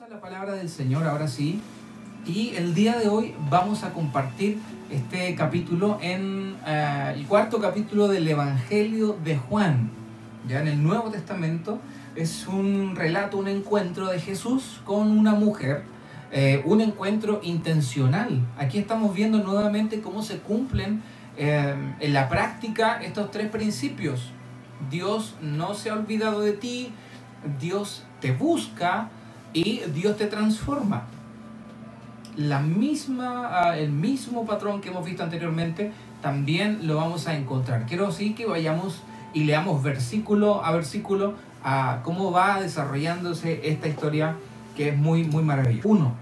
A la palabra del Señor ahora sí, y el día de hoy vamos a compartir este capítulo en el cuarto capítulo del Evangelio de Juan. Ya en el Nuevo Testamento es un relato, un encuentro de Jesús con una mujer, un encuentro intencional. Aquí estamos viendo nuevamente cómo se cumplen en la práctica estos tres principios. Dios no se ha olvidado de ti, Dios te busca y Dios te transforma. El mismo patrón que hemos visto anteriormente también lo vamos a encontrar. Quiero sí que vayamos y leamos versículo a versículo a cómo va desarrollándose esta historia, que es muy maravillosa. 1.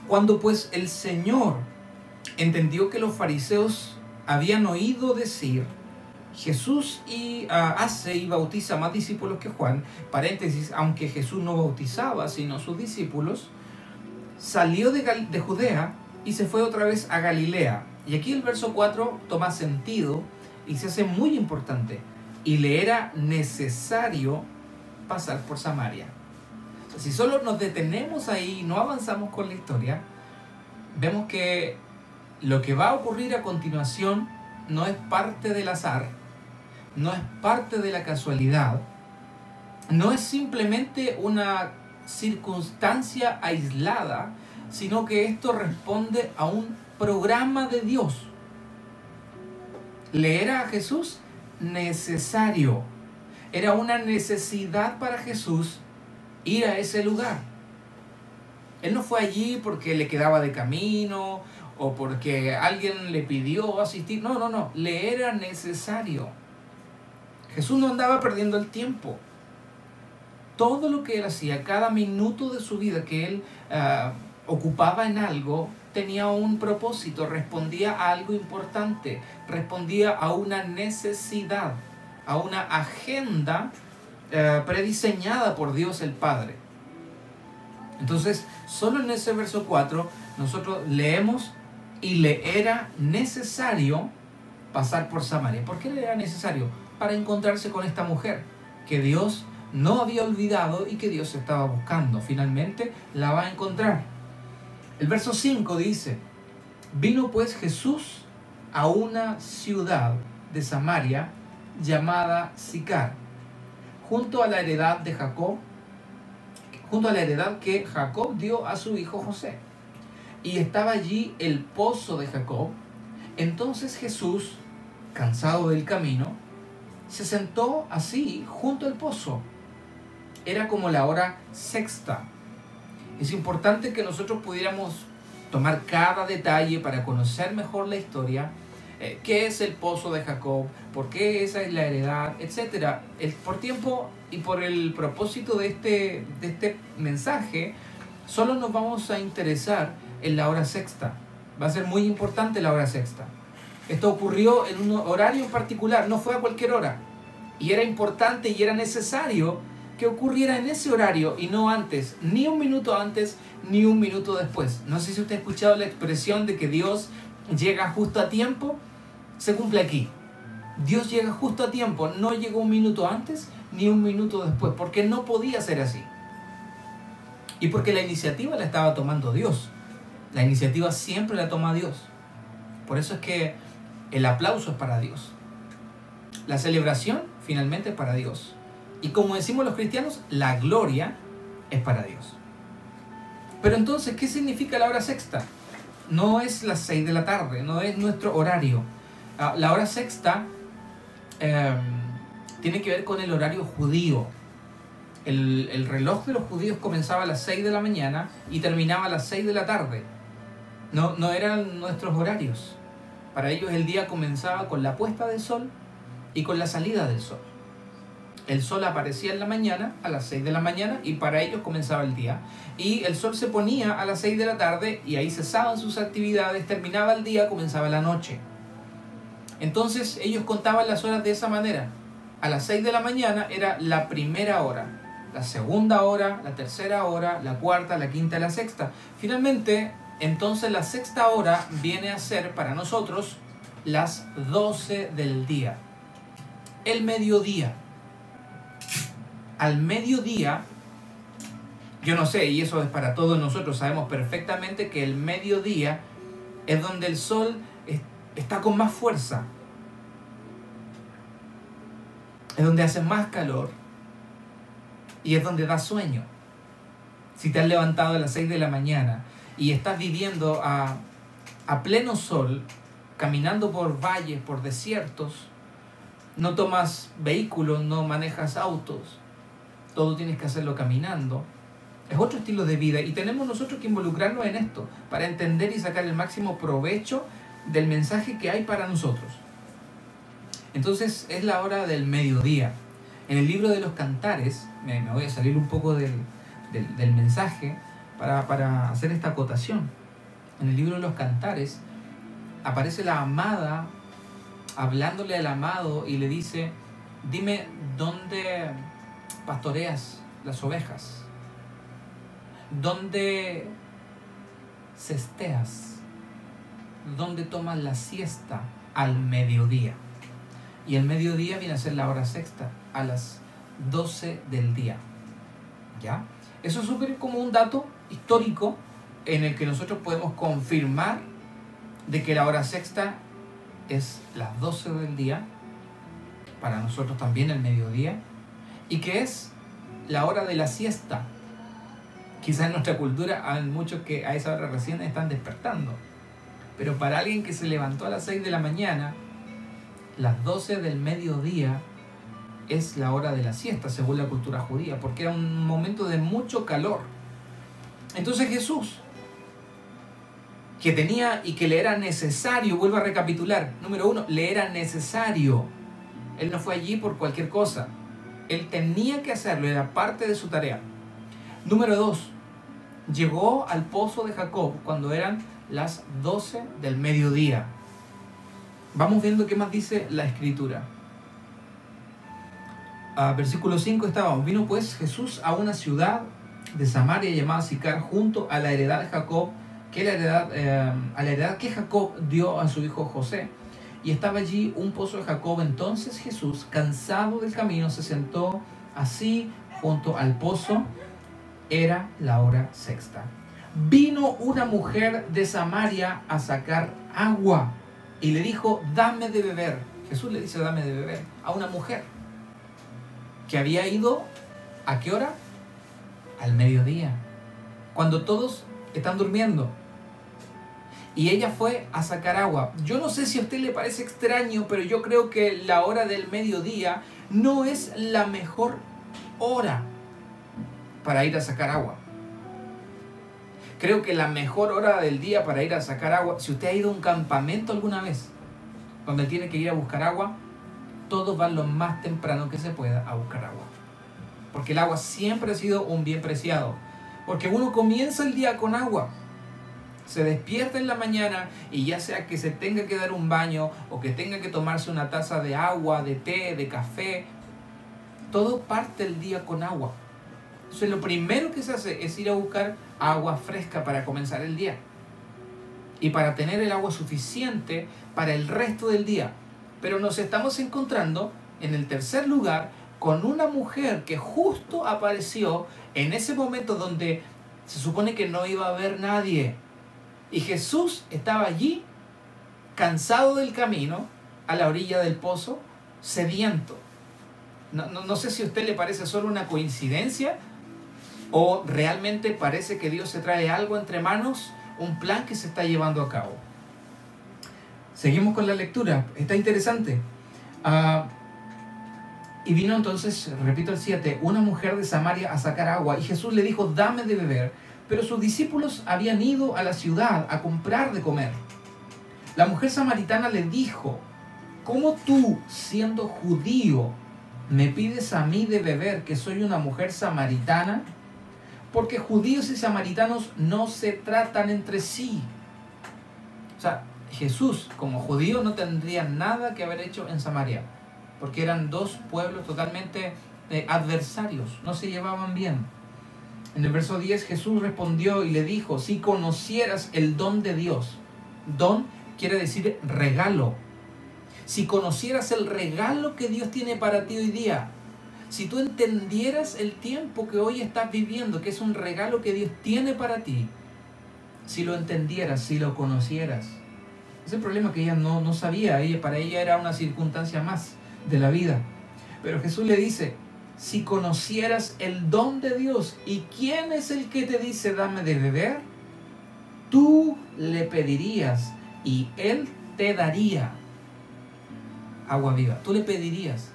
Cuando pues el Señor entendió que los fariseos habían oído decir: Jesús hace y bautiza más discípulos que Juan, paréntesis, aunque Jesús no bautizaba sino sus discípulos, salió de Judea y se fue otra vez a Galilea. Y aquí el verso 4 toma sentido y se hace muy importante: y le era necesario pasar por Samaria. O sea, si solo nos detenemos ahí y no avanzamos con la historia, vemos que lo que va a ocurrir a continuación no es parte del azar, no es parte de la casualidad, no es simplemente una circunstancia aislada, sino que esto responde a un programa de Dios. Le era a Jesús necesario, era una necesidad para Jesús ir a ese lugar. Él no fue allí porque le quedaba de camino o porque alguien le pidió asistir. No, le era necesario. Jesús no andaba perdiendo el tiempo. Todo lo que él hacía, cada minuto de su vida que él ocupaba en algo, tenía un propósito, respondía a algo importante, respondía a una necesidad, a una agenda prediseñada por Dios el Padre. Entonces, solo en ese verso 4, nosotros leemos: y le era necesario pasar por Samaria. ¿Por qué le era necesario? Para encontrarse con esta mujer que Dios no había olvidado y que Dios estaba buscando. Finalmente la va a encontrar. El verso 5 dice: vino pues Jesús a una ciudad de Samaria llamada Sicar, junto a la heredad de Jacob, junto a la heredad que Jacob dio a su hijo José. Y estaba allí el pozo de Jacob. Entonces Jesús, cansado del camino, se sentó así junto al pozo. Era como la hora sexta. Es importante que nosotros pudiéramos tomar cada detalle para conocer mejor la historia. ¿Qué es el pozo de Jacob? ¿Por qué esa es la heredad? Etcétera. Por tiempo y por el propósito de este mensaje, solo nos vamos a interesar en la hora sexta. Va a ser muy importante la hora sexta. Esto ocurrió en un horario en particular, no fue a cualquier hora. Y era importante y era necesario que ocurriera en ese horario y no antes, ni un minuto antes, ni un minuto después. No sé si usted ha escuchado la expresión de que Dios llega justo a tiempo. Se cumple aquí. Dios llega justo a tiempo, no llegó un minuto antes ni un minuto después, porque no podía ser así. Y porque la iniciativa la estaba tomando Dios. La iniciativa siempre la toma Dios. Por eso es que el aplauso es para Dios. La celebración finalmente es para Dios. Y como decimos los cristianos, la gloria es para Dios. Pero entonces, ¿qué significa la hora sexta? No es las 6 de la tarde, no es nuestro horario. La hora sexta tiene que ver con el horario judío. El reloj de los judíos comenzaba a las 6 de la mañana y terminaba a las 6 de la tarde. No eran nuestros horarios. Para ellos el día comenzaba con la puesta del sol y con la salida del sol. El sol aparecía en la mañana, a las 6 de la mañana, y para ellos comenzaba el día. Y el sol se ponía a las 6 de la tarde y ahí cesaban sus actividades, terminaba el día, comenzaba la noche. Entonces ellos contaban las horas de esa manera. A las 6 de la mañana era la primera hora, la segunda hora, la tercera hora, la cuarta, la quinta y la sexta. Finalmente, entonces la sexta hora viene a ser para nosotros las 12 del día. El mediodía. Al mediodía Yo no sé, y eso es para todos nosotros. Sabemos perfectamente que el mediodía es donde el sol está con más fuerza. Es donde hace más calor. Y es donde da sueño. Si te has levantado a las 6 de la mañana y estás viviendo a pleno sol, caminando por valles, por desiertos, no tomas vehículos, no manejas autos, todo tienes que hacerlo caminando. Es otro estilo de vida y tenemos nosotros que involucrarnos en esto para entender y sacar el máximo provecho del mensaje que hay para nosotros. Entonces es la hora del mediodía. En el libro de los Cantares, me voy a salir un poco del mensaje para hacer esta acotación. En el libro de los Cantares aparece la amada hablándole al amado y le dice: dime dónde pastoreas las ovejas, dónde cesteas, dónde tomas la siesta al mediodía. Y el mediodía viene a ser la hora sexta, a las 12 del día. ¿Ya? Eso es súper como un dato histórico en el que nosotros podemos confirmar de que la hora sexta es las 12 del día, para nosotros también el mediodía, y que es la hora de la siesta. Quizás en nuestra cultura hay muchos que a esa hora recién están despertando, pero para alguien que se levantó a las 6 de la mañana, las 12 del mediodía es la hora de la siesta, según la cultura judía, porque era un momento de mucho calor. Entonces Jesús, que tenía y que le era necesario, vuelvo a recapitular, número 1, le era necesario. Él no fue allí por cualquier cosa. Él tenía que hacerlo, era parte de su tarea. Número 2, llegó al pozo de Jacob cuando eran las 12 del mediodía. Vamos viendo qué más dice la Escritura. Versículo 5 estábamos. Vino pues Jesús a una ciudad de Samaria llamada Sicar, junto a la heredad de Jacob, a la heredad que Jacob dio a su hijo José. Y estaba allí un pozo de Jacob. Entonces Jesús, cansado del camino, se sentó así junto al pozo. Era la hora sexta. Vino una mujer de Samaria a sacar agua y le dijo: dame de beber. Jesús le dice: dame de beber a una mujer que había ido, ¿a qué hora? Al mediodía, cuando todos están durmiendo. Y ella fue a sacar agua. Yo no sé si a usted le parece extraño, pero yo creo que la hora del mediodía no es la mejor hora para ir a sacar agua. Creo que la mejor hora del día para ir a sacar agua, si usted ha ido a un campamento alguna vez, donde tiene que ir a buscar agua, todos van lo más temprano que se pueda a buscar agua. Porque el agua siempre ha sido un bien preciado. Porque uno comienza el día con agua. Se despierta en la mañana y ya sea que se tenga que dar un baño o que tenga que tomarse una taza de agua, de té, de café, todo parte el día con agua. Entonces lo primero que se hace es ir a buscar agua fresca para comenzar el día. Y para tener el agua suficiente para el resto del día. Pero nos estamos encontrando en el tercer lugar con una mujer que justo apareció en ese momento donde se supone que no iba a haber nadie. Y Jesús estaba allí, cansado del camino, a la orilla del pozo, sediento. No sé si a usted le parece solo una coincidencia o realmente parece que Dios se trae algo entre manos, un plan que se está llevando a cabo. Seguimos con la lectura, está interesante. Y vino entonces, repito el 7, una mujer de Samaria a sacar agua, y Jesús le dijo: dame de beber. Pero sus discípulos habían ido a la ciudad a comprar de comer. La mujer samaritana le dijo: ¿cómo tú, siendo judío, me pides a mí de beber, que soy una mujer samaritana? Porque judíos y samaritanos no se tratan entre sí. O sea, Jesús como judío no tendría nada que haber hecho en Samaria, porque eran dos pueblos totalmente adversarios, no se llevaban bien. En el verso 10 Jesús respondió y le dijo: si conocieras el don de Dios, don quiere decir regalo, si conocieras el regalo que Dios tiene para ti hoy día, Si tú entendieras el tiempo que hoy estás viviendo, que es un regalo que Dios tiene para ti, si lo entendieras, si lo conocieras. Ese problema que ella no sabía, para ella era una circunstancia más de la vida. Pero Jesús le dice, si conocieras el don de Dios y quién es el que te dice dame de beber, tú le pedirías y Él te daría agua viva. Tú le pedirías.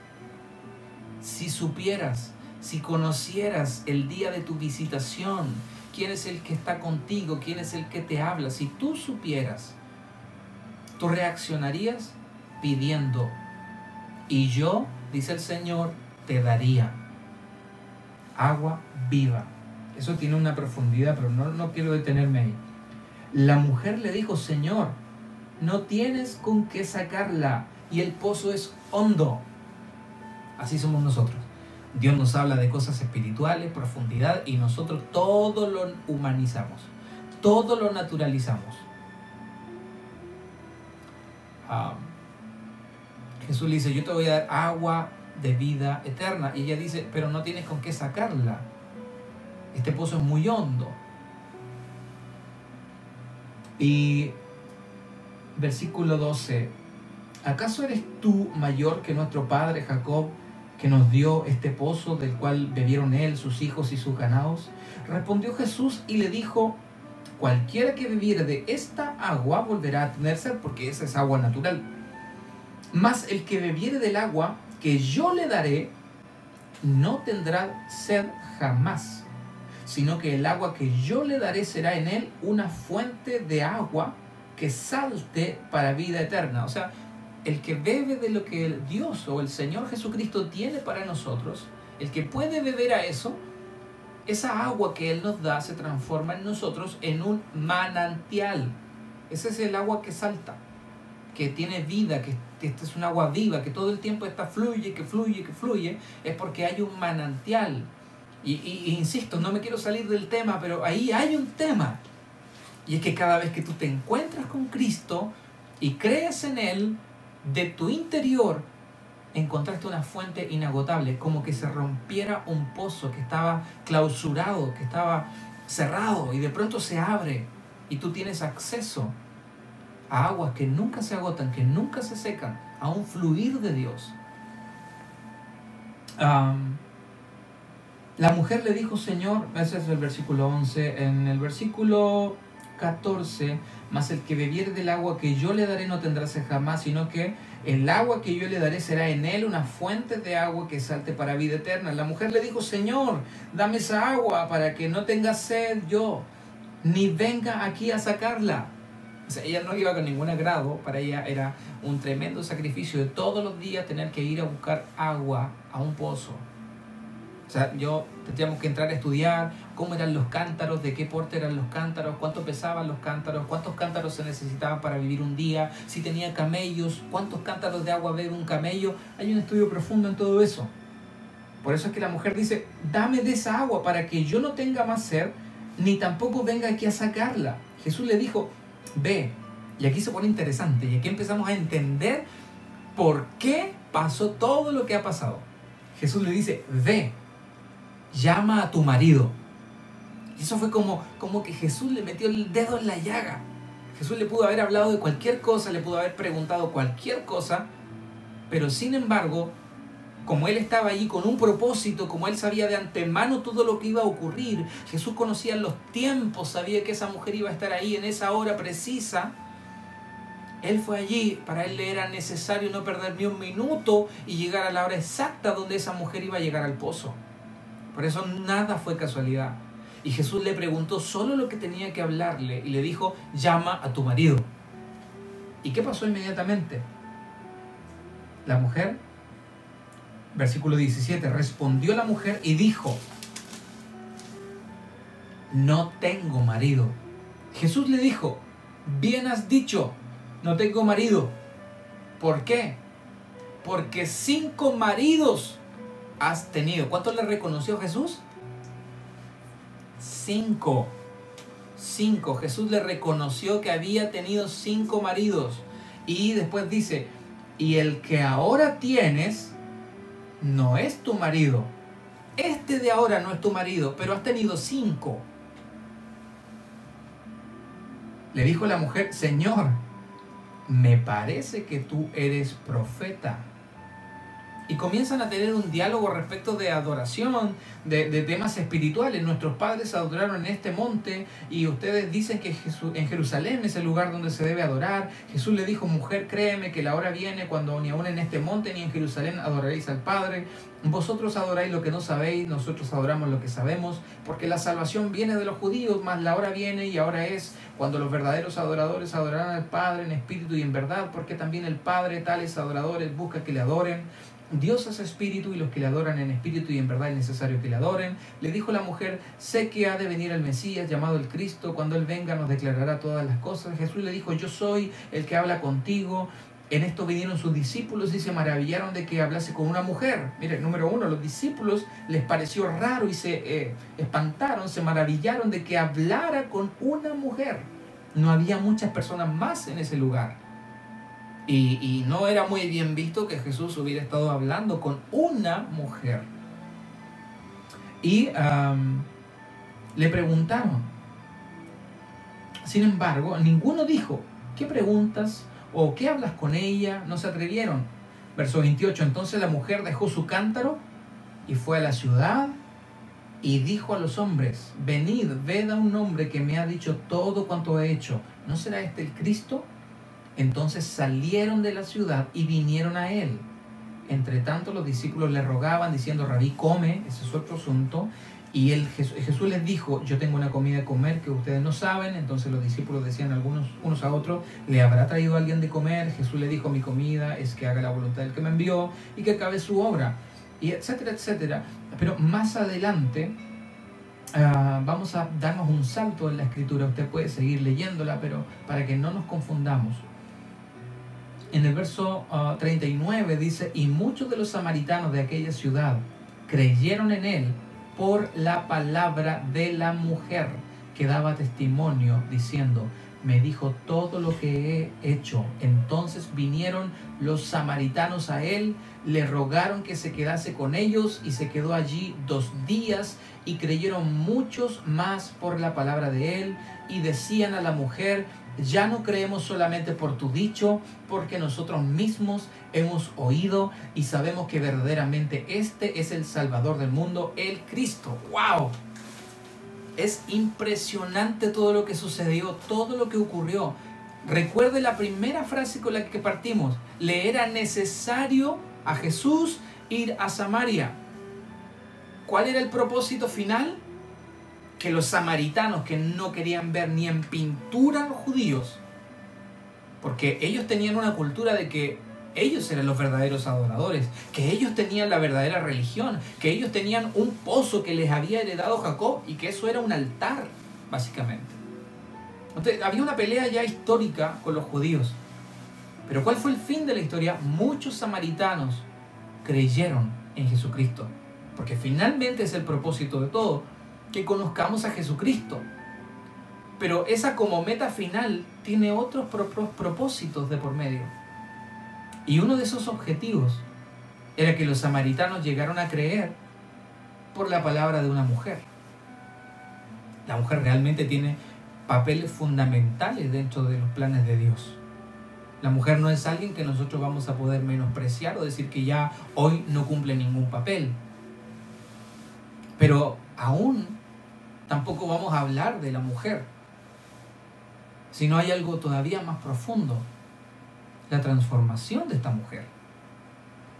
Si supieras, si conocieras el día de tu visitación, quién es el que está contigo, quién es el que te habla, si tú supieras, tú reaccionarías pidiendo. Y yo, dice el Señor, te daría agua viva. Eso tiene una profundidad, pero no quiero detenerme ahí. La mujer le dijo, Señor, no tienes con qué sacarla y el pozo es hondo. Así somos nosotros. Dios nos habla de cosas espirituales, profundidad, y nosotros todo lo humanizamos, todo lo naturalizamos. Jesús le dice, yo te voy a dar agua de vida eterna. Y ella dice, pero no tienes con qué sacarla. Este pozo es muy hondo. Y versículo 12. ¿Acaso eres tú mayor que nuestro padre Jacob, que nos dio este pozo del cual bebieron él, sus hijos y sus ganados? Respondió Jesús y le dijo, cualquiera que bebiere de esta agua volverá a tener sed, porque esa es agua natural. Mas el que bebiere del agua que yo le daré, no tendrá sed jamás, sino que el agua que yo le daré será en él una fuente de agua que salte para vida eterna. O sea, el que bebe de lo que Dios o el Señor Jesucristo tiene para nosotros, el que puede beber a eso, esa agua que Él nos da se transforma en nosotros en un manantial. Ese es el agua que salta, que tiene vida, que esta es un agua viva, que todo el tiempo está fluye, que fluye, que fluye, es porque hay un manantial. Y insisto, no me quiero salir del tema, pero ahí hay un tema. Y es que cada vez que tú te encuentras con Cristo y crees en Él, de tu interior encontraste una fuente inagotable, como que se rompiera un pozo que estaba clausurado, que estaba cerrado, y de pronto se abre y tú tienes acceso a aguas que nunca se agotan, que nunca se secan, a un fluir de Dios. La mujer le dijo, Señor, ese es el versículo 11, en el versículo 14, mas el que bebiere del agua que yo le daré no tendrá sed jamás, sino que el agua que yo le daré será en él una fuente de agua que salte para vida eterna. La mujer le dijo, Señor, dame esa agua para que no tenga sed yo, ni venga aquí a sacarla. O sea, ella no iba con ningún agrado, para ella era un tremendo sacrificio de todos los días tener que ir a buscar agua a un pozo. O sea, tendríamos que entrar a estudiar cómo eran los cántaros, de qué porte eran los cántaros, cuánto pesaban los cántaros, cuántos cántaros se necesitaban para vivir un día, si tenía camellos, cuántos cántaros de agua bebe un camello. Hay un estudio profundo en todo eso. Por eso es que la mujer dice, dame de esa agua para que yo no tenga más sed, ni tampoco venga aquí a sacarla. Jesús le dijo, ve. Y aquí se pone interesante, y aquí empezamos a entender por qué pasó todo lo que ha pasado. Jesús le dice, ve. Llama a tu marido. Y eso fue como que Jesús le metió el dedo en la llaga. Jesús le pudo haber hablado de cualquier cosa, le pudo haber preguntado cualquier cosa, pero sin embargo, como Él estaba allí con un propósito, como Él sabía de antemano todo lo que iba a ocurrir, Jesús conocía los tiempos, sabía que esa mujer iba a estar ahí en esa hora precisa. Él fue allí, para Él le era necesario no perder ni un minuto y llegar a la hora exacta donde esa mujer iba a llegar al pozo. Por eso nada fue casualidad. Y Jesús le preguntó solo lo que tenía que hablarle y le dijo, llama a tu marido. ¿Y qué pasó inmediatamente? La mujer, versículo 17, respondió la mujer y dijo, no tengo marido. Jesús le dijo, bien has dicho, no tengo marido. ¿Por qué? Porque 5 maridos has tenido. ¿Cuántos le reconoció Jesús? 5. Jesús le reconoció que había tenido 5 maridos. Y después dice, y el que ahora tienes no es tu marido. Este de ahora no es tu marido, pero has tenido 5. Le dijo la mujer: Señor, me parece que tú eres profeta. Y comienzan a tener un diálogo respecto de adoración, de temas espirituales. Nuestros padres adoraron en este monte y ustedes dicen que en Jerusalén es el lugar donde se debe adorar. Jesús le dijo: mujer, créeme que la hora viene cuando ni aún en este monte ni en Jerusalén adoraréis al Padre. Vosotros adoráis lo que no sabéis, nosotros adoramos lo que sabemos, porque la salvación viene de los judíos, mas la hora viene y ahora es cuando los verdaderos adoradores adorarán al Padre en espíritu y en verdad, porque también el Padre tales adoradores busca que le adoren. Dios es espíritu y los que le adoran en espíritu y en verdad es necesario que le adoren. Le dijo la mujer: sé que ha de venir el Mesías llamado el Cristo, cuando Él venga nos declarará todas las cosas. Jesús le dijo: yo soy el que habla contigo. En esto vinieron sus discípulos y se maravillaron de que hablase con una mujer. Mire, número 1, los discípulos les pareció raro y se espantaron, se maravillaron de que hablara con una mujer. No había muchas personas más en ese lugar. Y no era muy bien visto que Jesús hubiera estado hablando con una mujer. Y le preguntaron. Sin embargo, ninguno dijo: ¿qué preguntas? ¿O qué hablas con ella? No se atrevieron. Verso 28. Entonces la mujer dejó su cántaro y fue a la ciudad y dijo a los hombres: venid, ved a un hombre que me ha dicho todo cuanto he hecho. ¿No será este el Cristo? Entonces salieron de la ciudad y vinieron a él. Entre tanto los discípulos le rogaban diciendo: Rabí, come. Ese es otro asunto. Y Jesús les dijo: yo tengo una comida de comer que ustedes no saben. Entonces los discípulos decían unos a otros: ¿le habrá traído alguien de comer? Jesús le dijo: mi comida es que haga la voluntad del que me envió y que acabe su obra. Y etcétera, etcétera. Pero más adelante vamos a darnos un salto en la escritura. Usted puede seguir leyéndola, pero para que no nos confundamos. En el verso 39 dice: y muchos de los samaritanos de aquella ciudad creyeron en él por la palabra de la mujer, que daba testimonio diciendo: me dijo todo lo que he hecho. Entonces vinieron los samaritanos a él, le rogaron que se quedase con ellos y se quedó allí 2 días, y creyeron muchos más por la palabra de él, y decían a la mujer: ya no creemos solamente por tu dicho, porque nosotros mismos hemos oído y sabemos que verdaderamente este es el Salvador del mundo, el Cristo. ¡Wow! Es impresionante todo lo que sucedió, todo lo que ocurrió. Recuerde la primera frase con la que partimos: le era necesario a Jesús ir a Samaria. ¿Cuál era el propósito final? Que los samaritanos, que no querían ver ni en pintura a los judíos, porque ellos tenían una cultura de que ellos eran los verdaderos adoradores, que ellos tenían la verdadera religión, que ellos tenían un pozo que les había heredado Jacob y que eso era un altar, básicamente. Entonces, había una pelea ya histórica con los judíos. Pero ¿cuál fue el fin de la historia? Muchos samaritanos creyeron en Jesucristo, porque finalmente es el propósito de todo, que conozcamos a Jesucristo. Pero esa como meta final tiene otros propósitos de por medio. Y uno de esos objetivos era que los samaritanos llegaron a creer por la palabra de una mujer. La mujer realmente tiene papeles fundamentales dentro de los planes de Dios. La mujer no es alguien que nosotros vamos a poder menospreciar o decir que ya hoy no cumple ningún papel. Pero aún tampoco vamos a hablar de la mujer, sino hay algo todavía más profundo: la transformación de esta mujer.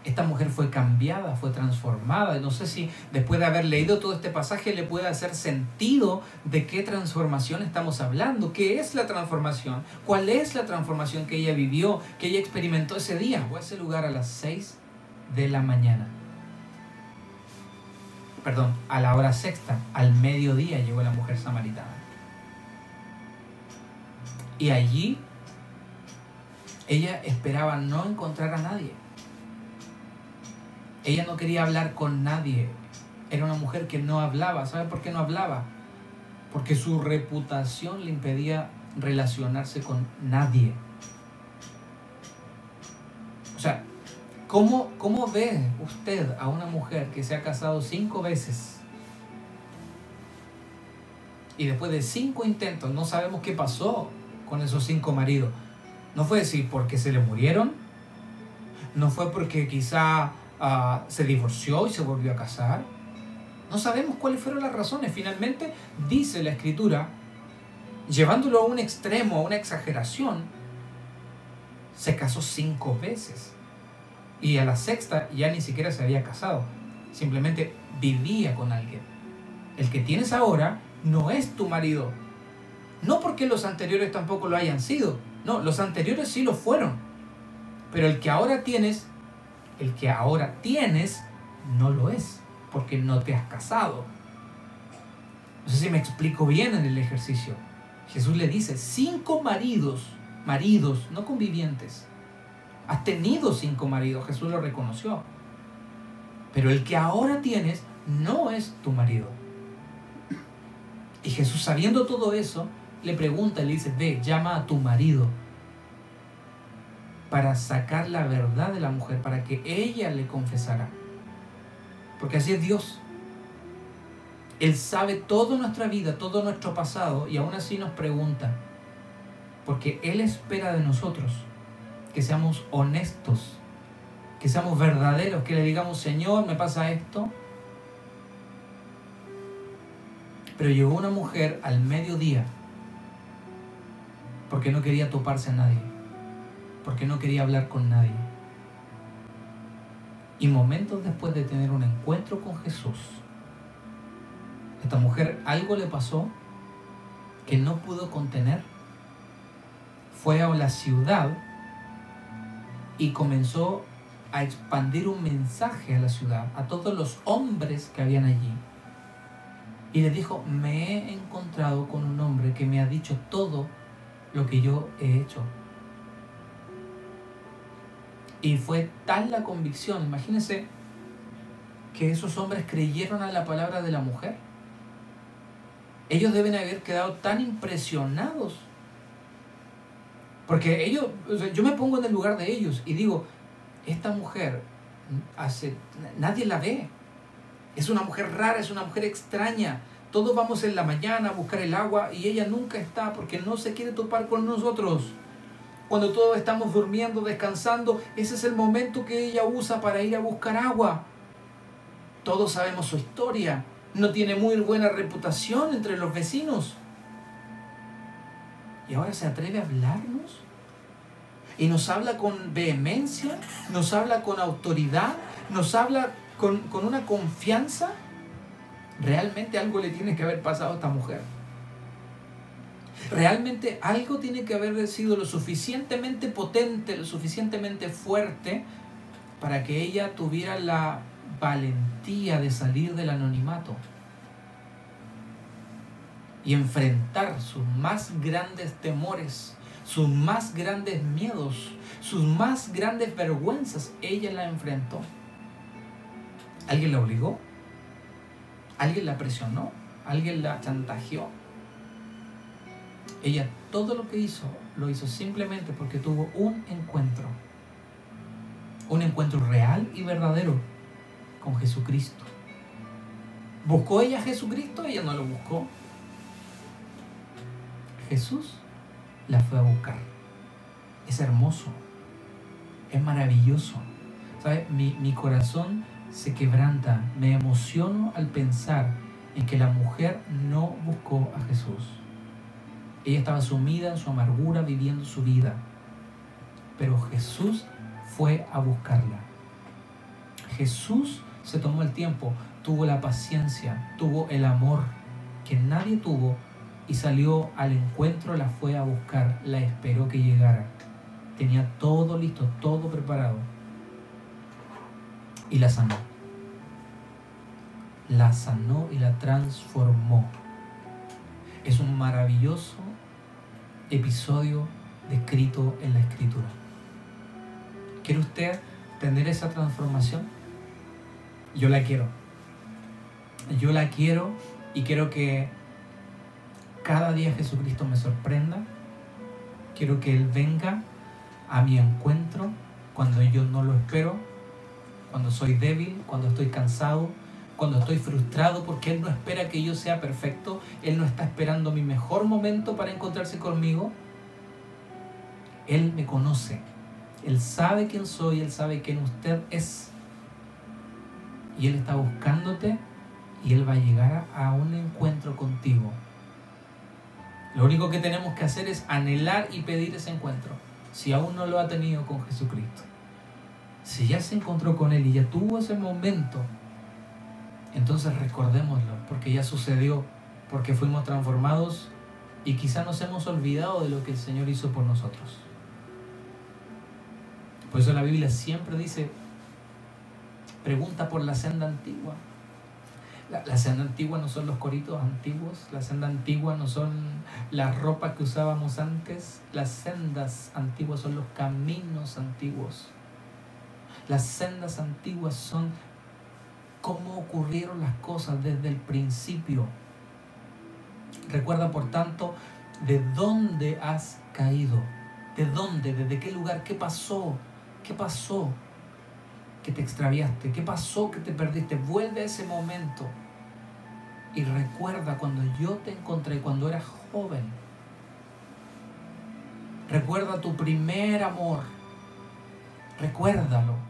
Esta mujer fue cambiada, fue transformada. No sé si después de haber leído todo este pasaje le puede hacer sentido de qué transformación estamos hablando. ¿Qué es la transformación? ¿Cuál es la transformación que ella vivió, que ella experimentó ese día? Fue a ese lugar a las 6 de la mañana. Perdón, a la hora sexta, al mediodía llegó la mujer samaritana. Y allí ella esperaba no encontrar a nadie. Ella no quería hablar con nadie. Era una mujer que no hablaba. ¿Sabe por qué no hablaba? Porque su reputación le impedía relacionarse con nadie. O sea, ¿Cómo ve usted a una mujer que se ha casado 5 veces y después de 5 intentos no sabemos qué pasó con esos 5 maridos? No fue decir porque se le murieron, no fue porque quizá se divorció y se volvió a casar. No sabemos cuáles fueron las razones. Finalmente dice la Escritura, llevándolo a un extremo, a una exageración, se casó 5 veces. Y a la 6ª ya ni siquiera se había casado. Simplemente vivía con alguien. El que tienes ahora no es tu marido. No porque los anteriores tampoco lo hayan sido. No, los anteriores sí lo fueron. Pero el que ahora tienes no lo es. Porque no te has casado. No sé si me explico bien en el ejercicio. Jesús le dice, 5 maridos, no convivientes. Has tenido 5 maridos, Jesús lo reconoció. Pero el que ahora tienes no es tu marido. Y Jesús, sabiendo todo eso, le pregunta, le dice, ve, llama a tu marido para sacar la verdad de la mujer, para que ella le confesara. Porque así es Dios. Él sabe toda nuestra vida, todo nuestro pasado, y aún así nos pregunta. Porque Él espera de nosotros que seamos honestos, que seamos verdaderos, que le digamos, Señor, me pasa esto. Pero llegó una mujer al mediodía porque no quería toparse a nadie, porque no quería hablar con nadie. Y momentos después de tener un encuentro con Jesús, esta mujer algo le pasó que no pudo contener. Fue a la ciudad y comenzó a expandir un mensaje a la ciudad, a todos los hombres que habían allí. Y le dijo, me he encontrado con un hombre que me ha dicho todo lo que yo he hecho. Y fue tal la convicción, imagínense, que esos hombres creyeron a la palabra de la mujer. Ellos deben haber quedado tan impresionados. Porque ellos, yo me pongo en el lugar de ellos y digo, esta mujer, nadie la ve. Es una mujer rara, es una mujer extraña. Todos vamos en la mañana a buscar el agua y ella nunca está porque no se quiere topar con nosotros. Cuando todos estamos durmiendo, descansando, ese es el momento que ella usa para ir a buscar agua. Todos sabemos su historia. No tiene muy buena reputación entre los vecinos. Y ahora se atreve a hablarnos. Y nos habla con vehemencia, nos habla con autoridad, nos habla con una confianza. Realmente algo le tiene que haber pasado a esta mujer. Realmente algo tiene que haber sido lo suficientemente potente, lo suficientemente fuerte para que ella tuviera la valentía de salir del anonimato y enfrentar sus más grandes temores, sus más grandes miedos, sus más grandes vergüenzas. Ella la enfrentó. ¿Alguien la obligó? ¿Alguien la presionó? ¿Alguien la chantajeó? Ella todo lo que hizo, lo hizo simplemente porque tuvo un encuentro real y verdadero con Jesucristo. ¿Buscó ella a Jesucristo? Ella no lo buscó. Jesús la fue a buscar. Es hermoso, es maravilloso. ¿Sabe? Mi corazón se quebranta, me emociono al pensar en que la mujer no buscó a Jesús. Ella estaba sumida en su amargura, viviendo su vida. Pero Jesús fue a buscarla. Jesús se tomó el tiempo, tuvo la paciencia, tuvo el amor que nadie tuvo y salió al encuentro, la fue a buscar, la esperó que llegara. Tenía todo listo, todo preparado. Y la sanó. La sanó y la transformó. Es un maravilloso episodio descrito en la Escritura. ¿Quiere usted tener esa transformación? Yo la quiero. Yo la quiero y quiero que cada día Jesucristo me sorprenda. Quiero que Él venga a mi encuentro cuando yo no lo espero. cuando soy débil, cuando estoy cansado, cuando estoy frustrado, porque Él no espera que yo sea perfecto. Él no está esperando mi mejor momento para encontrarse conmigo. Él me conoce. Él sabe quién soy, Él sabe quién usted es. Y Él está buscándote y Él va a llegar a un encuentro contigo. Lo único que tenemos que hacer es anhelar y pedir ese encuentro, si aún no lo ha tenido con Jesucristo. Si ya se encontró con Él y ya tuvo ese momento, entonces recordémoslo, porque ya sucedió, porque fuimos transformados y quizá nos hemos olvidado de lo que el Señor hizo por nosotros. Por eso la Biblia siempre dice, pregunta por la senda antigua. La senda antigua no son los coritos antiguos, la senda antigua no son las ropas que usábamos antes, las sendas antiguas son los caminos antiguos. Las sendas antiguas son cómo ocurrieron las cosas desde el principio. Recuerda, por tanto, de dónde has caído, de dónde, desde qué lugar, qué pasó que te extraviaste, qué pasó que te perdiste. Vuelve a ese momento y recuerda cuando yo te encontré, cuando eras joven. Recuerda tu primer amor, recuérdalo.